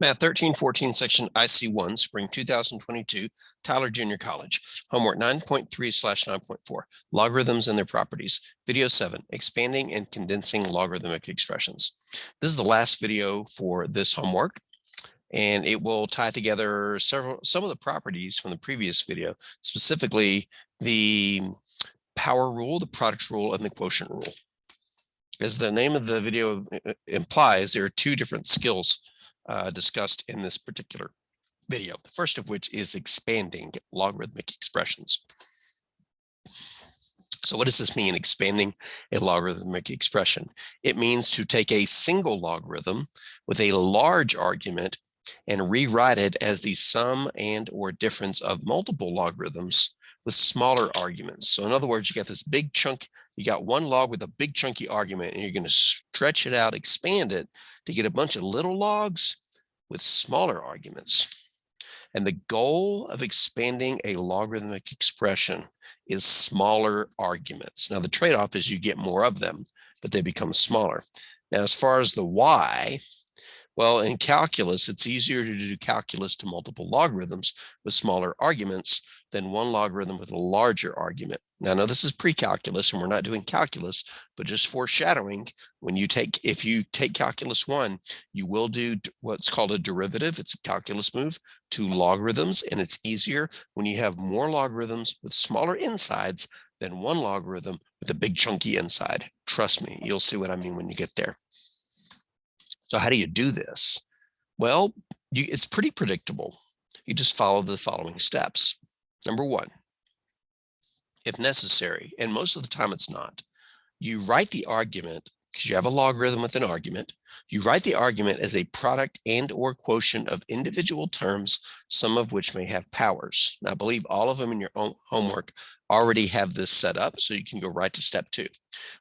Math 1314, section IC1, spring 2022, Tyler Junior College. Homework 9.3/9.4, logarithms and their properties. Video 7, expanding and condensing logarithmic expressions. This is the last video for this homework, and it will tie together some of the properties from the previous video, specifically the power rule, the product rule, and the quotient rule. As the name of the video implies, there are two different skills discussed in this particular video. The first of which is expanding logarithmic expressions. So what does this mean, expanding a logarithmic expression? It means to take a single logarithm with a large argument and rewrite it as the sum and or difference of multiple logarithms with smaller arguments. So in other words, you got this big chunk, you got one log with a big chunky argument, and you're going to stretch it out, expand it to get a bunch of little logs with smaller arguments. And the goal of expanding a logarithmic expression is smaller arguments. Now, the trade-off is you get more of them, but they become smaller. Now, as far as the why, well, in calculus, it's easier to do calculus to multiple logarithms with smaller arguments than one logarithm with a larger argument. Now, I know this is pre-calculus and we're not doing calculus, but just foreshadowing, if you take calculus 1, you will do what's called a derivative. It's a calculus move to logarithms, and it's easier when you have more logarithms with smaller insides than one logarithm with a big chunky inside. Trust me, you'll see what I mean when you get there. So how do you do this? Well, it's pretty predictable. You just follow the following steps. Number 1, if necessary, and most of the time it's not, you write the argument, because you have a logarithm with an argument, you write the argument as a product and or quotient of individual terms, some of which may have powers. Now, I believe all of them in your own homework already have this set up, so you can go right to step 2,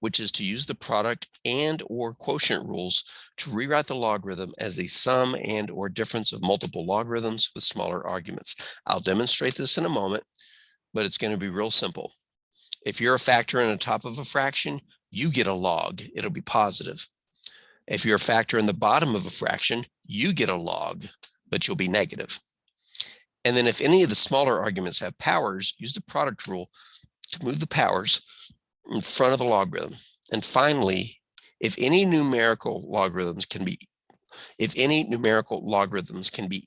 which is to use the product and or quotient rules to rewrite the logarithm as a sum and or difference of multiple logarithms with smaller arguments. I'll demonstrate this in a moment, but it's going to be real simple. If you're a factor in the top of a fraction, you get a log. It'll be positive. If you're a factor in the bottom of a fraction, you get a log, but you'll be negative. And then if any of the smaller arguments have powers, use the product rule to move the powers in front of the logarithm. And finally, if any numerical logarithms can be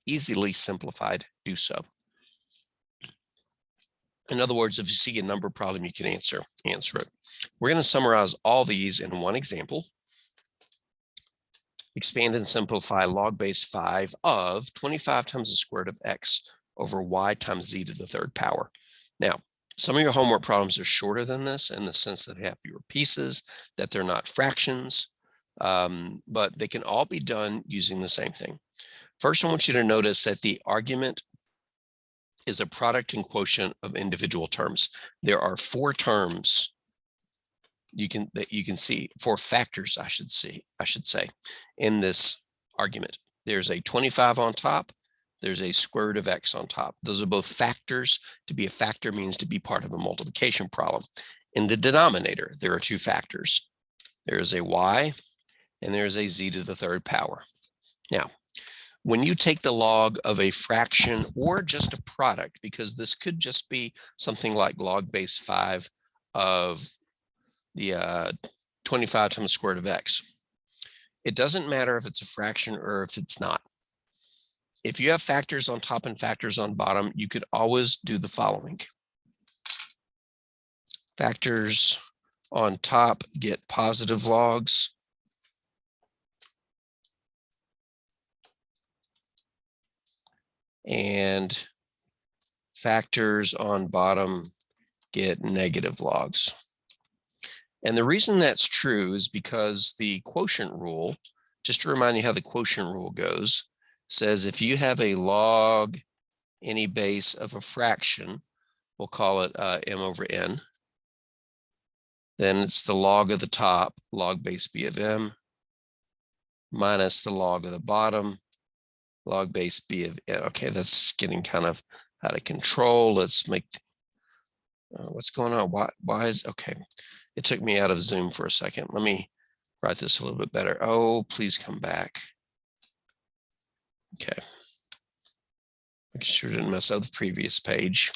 easily simplified, do so. In other words, if you see a number problem, you can answer it. We're going to summarize all these in one example. Expand and simplify log base 5 of 25 times the square root of x over y times z to the third power. Now, some of your homework problems are shorter than this in the sense that they have fewer pieces, that they're not fractions, but they can all be done using the same thing. First, I want you to notice that the argument is a product and quotient of individual terms. There are 4 terms that you can see, 4 factors, I should say, in this argument. There's a 25 on top. There's a square root of x on top. Those are both factors. To be a factor means to be part of a multiplication problem. In the denominator, there are 2 factors. There's a y and there's a z to the third power. Now, when you take the log of a fraction or just a product, because this could just be something like log base 5 of the 25 times the square root of x, it doesn't matter if it's a fraction or if it's not. If you have factors on top and factors on bottom, you could always do the following. Factors on top get positive logs. And factors on bottom get negative logs. And the reason that's true is because the quotient rule, just to remind you how the quotient rule goes, says if you have a log any base of a fraction, we'll call it m over n, then it's the log of the top, log base b of m, minus the log of the bottom, log base b of n. Okay, that's getting kind of out of control. Let's make, what's going on? Why is, okay. It took me out of Zoom for a second. Let me write this a little bit better. Oh, please come back. Okay. Make sure I didn't mess up the previous page.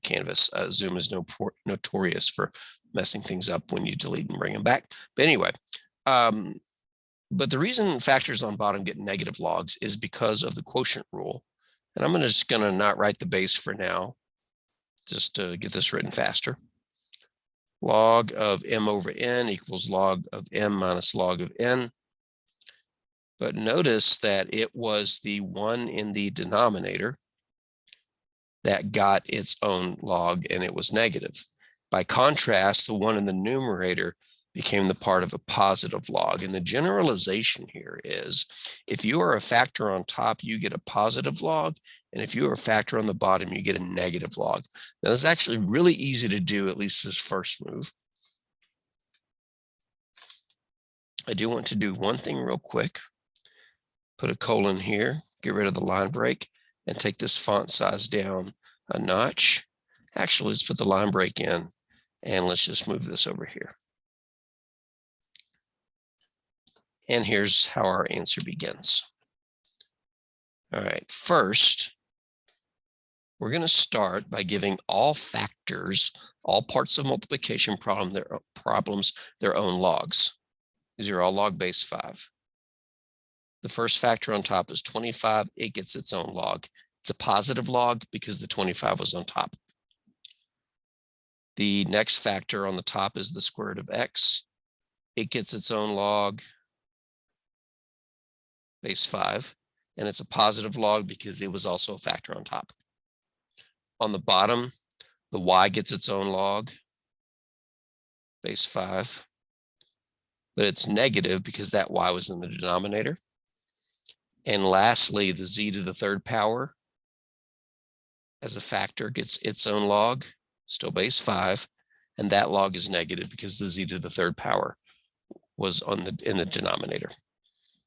Canvas. Zoom is notorious for messing things up when you delete and bring them back. But anyway, but the reason factors on bottom get negative logs is because of the quotient rule. And I'm just going to not write the base for now, just to get this written faster. Log of m over n equals log of m minus log of n. But notice that it was the one in the denominator that got its own log, and it was negative. By contrast, the one in the numerator became the part of a positive log. And the generalization here is, if you are a factor on top, you get a positive log. And if you are a factor on the bottom, you get a negative log. Now, this is actually really easy to do, at least this first move. I do want to do one thing real quick. Put a colon here, get rid of the line break, and take this font size down a notch. Actually, let's put the line break in, and let's just move this over here. And here's how our answer begins. All right, first, we're going to start by giving all factors, all parts of multiplication problems, their own logs. These are all log base 5. The first factor on top is 25. It gets its own log. It's a positive log because the 25 was on top. The next factor on the top is the square root of x. It gets its own log, base 5, and it's a positive log because it was also a factor on top. On the bottom, the y gets its own log, base 5, but it's negative because that y was in the denominator. And lastly, the z to the third power as a factor gets its own log, still base 5, and that log is negative because the z to the third power was in the denominator.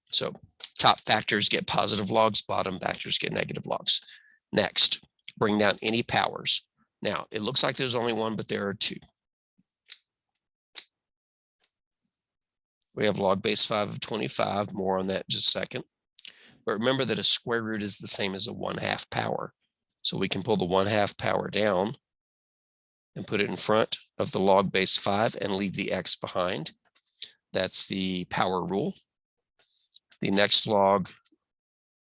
So top factors get positive logs, bottom factors get negative logs. Next, bring down any powers. Now, it looks like there's only one, but there are two. We have log base 5 of 25, more on that in just a second. But remember that a square root is the same as a 1/2 power. So we can pull the 1/2 power down and put it in front of the log base 5 and leave the x behind. That's the power rule. The next log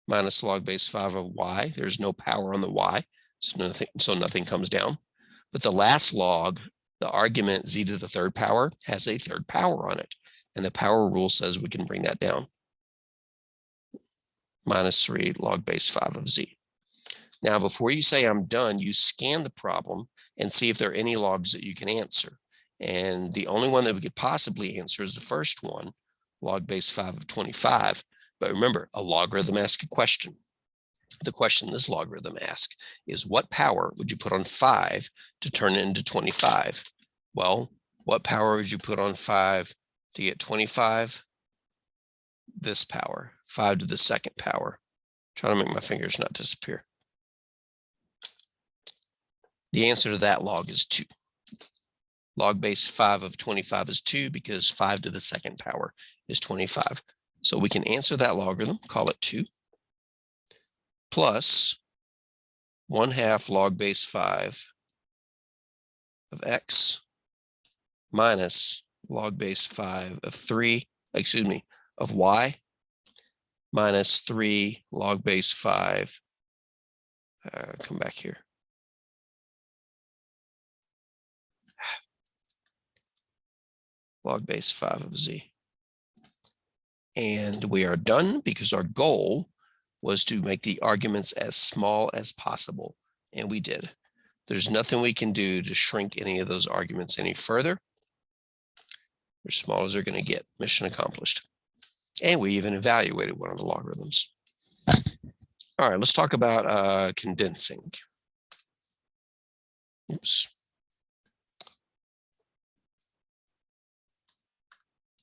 minus log base 5 of y, there's no power on the y, so nothing comes down. But the last log, the argument z to the third power, has a third power on it. And the power rule says we can bring that down. Minus 3 log base 5 of z. Now, before you say I'm done, you scan the problem and see if there are any logs that you can answer. And the only one that we could possibly answer is the first one, log base 5 of 25. But remember, a logarithm asks a question. The question this logarithm asks is, what power would you put on 5 to turn it into 25? Well, what power would you put on 5 to get 25? This power, 5 to the second power. I'm trying to make my fingers not disappear. The answer to that log is 2. Log base 5 of 25 is 2 because 5 to the second power is 25. So we can answer that logarithm, call it 2, plus 1/2 log base 5 of x minus log base 5 of of y minus 3 log base 5. Come back here. Log base 5 of z. And we are done because our goal was to make the arguments as small as possible. And we did. There's nothing we can do to shrink any of those arguments any further. They're as small as they're going to get. Mission accomplished. And we even evaluated one of the logarithms. All right, let's talk about condensing. Oops.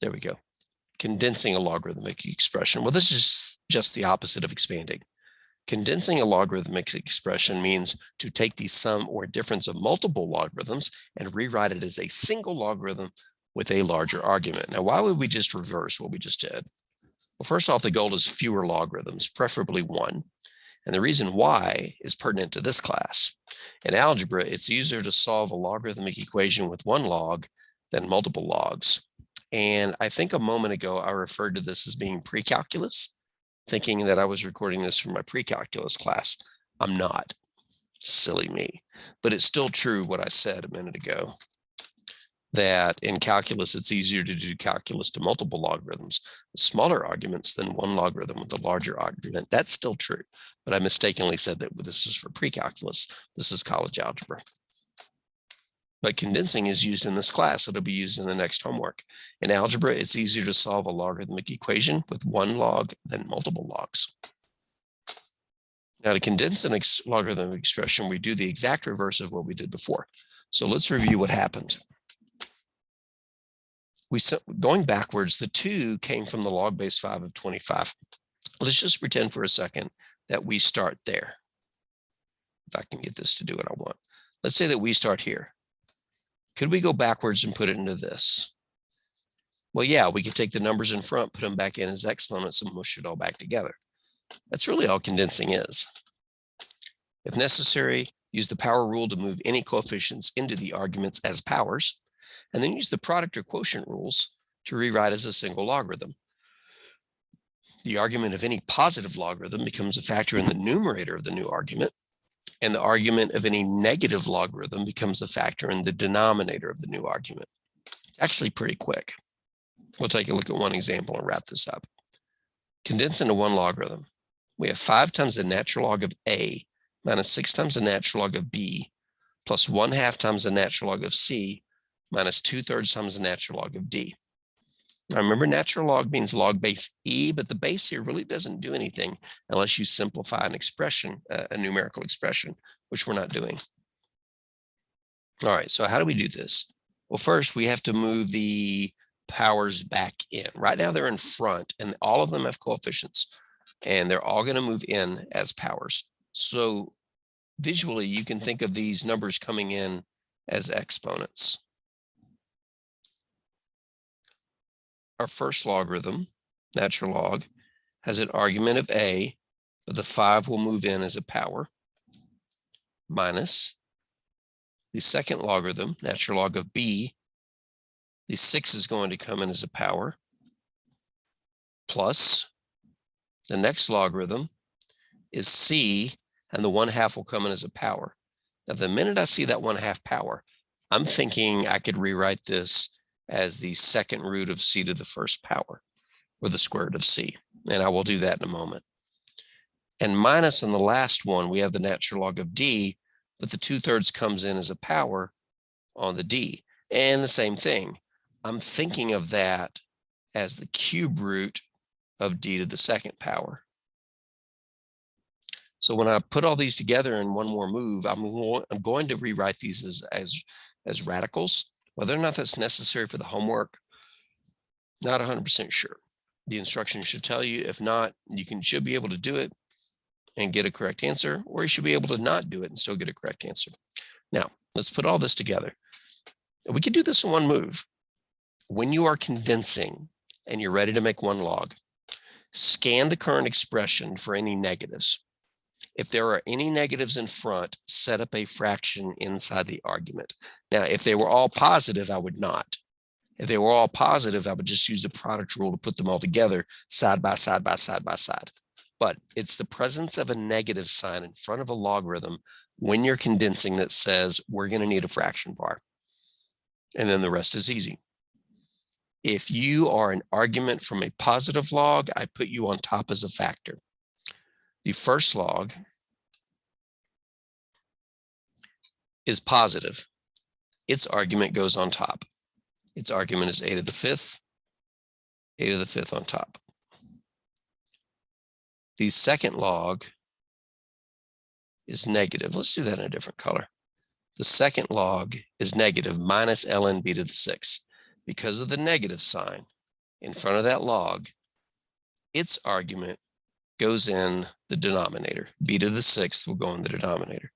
There we go. Condensing a logarithmic expression. Well, this is just the opposite of expanding. Condensing a logarithmic expression means to take the sum or difference of multiple logarithms and rewrite it as a single logarithm with a larger argument. Now, why would we just reverse what we just did? Well, first off, the goal is fewer logarithms, preferably one. And the reason why is pertinent to this class. In algebra, it's easier to solve a logarithmic equation with one log than multiple logs. And I think a moment ago, I referred to this as being pre-calculus, thinking that I was recording this from my pre-calculus class. I'm not. Silly me. But it's still true what I said a minute ago, that in calculus, it's easier to do calculus to multiple logarithms, smaller arguments than one logarithm with a larger argument. That's still true, but I mistakenly said that this is for pre-calculus. This is college algebra. But condensing is used in this class. It'll be used in the next homework. In algebra, it's easier to solve a logarithmic equation with one log than multiple logs. Now, to condense a logarithmic expression, we do the exact reverse of what we did before. So let's review what happened. Going backwards, the 2 came from the log base 5 of 25. Let's just pretend for a second that we start there. If I can get this to do what I want. Let's say that we start here. Could we go backwards and put it into this? Well, yeah, we could take the numbers in front, put them back in as exponents, and mush it all back together. That's really all condensing is. If necessary, use the power rule to move any coefficients into the arguments as powers, and then use the product or quotient rules to rewrite as a single logarithm. The argument of any positive logarithm becomes a factor in the numerator of the new argument, and the argument of any negative logarithm becomes a factor in the denominator of the new argument. It's actually pretty quick. We'll take a look at one example and wrap this up. Condense into one logarithm. We have 5 times the natural log of A minus 6 times the natural log of B plus 1/2 times the natural log of C minus 2/3 times the natural log of D. Now remember, natural log means log base E, but the base here really doesn't do anything unless you simplify an expression, a numerical expression, which we're not doing. All right, so how do we do this? Well, first we have to move the powers back in. Right now they're in front, and all of them have coefficients, and they're all going to move in as powers. So visually, you can think of these numbers coming in as exponents. Our first logarithm, natural log, has an argument of A, but the 5 will move in as a power, minus the second logarithm, natural log of B, the 6 is going to come in as a power, plus the next logarithm is C, and the 1/2 will come in as a power. Now, the minute I see that 1/2 power, I'm thinking I could rewrite this as the second root of C to the first power, or the square root of C. And I will do that in a moment. And minus on the last one, we have the natural log of D, but the 2/3 comes in as a power on the D. And the same thing, I'm thinking of that as the cube root of D to the second power. So when I put all these together in one more move, I'm going to rewrite these as radicals. Whether or not that's necessary for the homework, not 100% sure. The instructions should tell you. If not, you should be able to do it and get a correct answer, or you should be able to not do it and still get a correct answer. Now, let's put all this together. We can do this in one move. When you are condensing and you're ready to make one log, scan the current expression for any negatives. If there are any negatives in front, set up a fraction inside the argument. Now, if they were all positive, I would not. If they were all positive, I would just use the product rule to put them all together side by side by side by side. But it's the presence of a negative sign in front of a logarithm when you're condensing that says we're going to need a fraction bar. And then the rest is easy. If you are an argument from a positive log, I put you on top as a factor. The first log is positive. Its argument goes on top. Its argument is a to the 5th, a to the 5th on top. The second log is negative. Let's do that in a different color. The second log is negative minus ln b to the 6th. Because of the negative sign in front of that log, its argument goes in the denominator. B to the 6th will go in the denominator.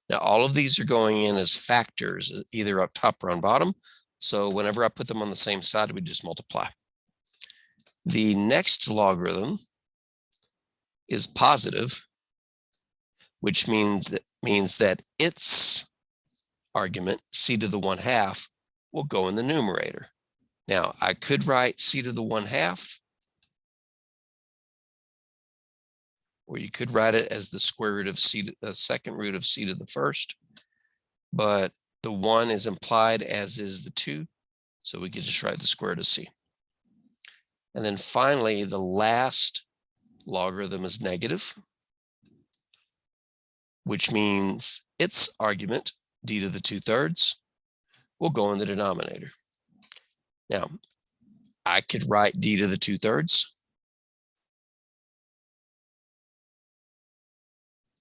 Now, all of these are going in as factors, either up top or on bottom. So whenever I put them on the same side, we just multiply. The next logarithm is positive, which means that its argument, c to the 1/2, will go in the numerator. Now, I could write c to the 1/2, or you could write it as the square root of c, the second root of c to the first, but the 1 is implied, as is the 2, so we could just write the square root of c. And then finally, the last logarithm is negative, which means its argument, d to the 2/3, will go in the denominator. Now, I could write d to the 2/3,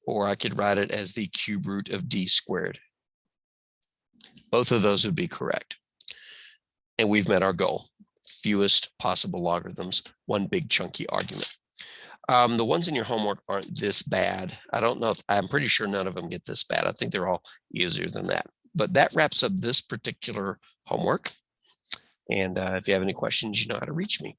or I could write it as the cube root of d squared. Both of those would be correct. And we've met our goal. Fewest possible logarithms, one big chunky argument. The ones in your homework aren't this bad. I don't know if, I'm pretty sure none of them get this bad. I think they're all easier than that. But that wraps up this particular homework. And if you have any questions, you know how to reach me.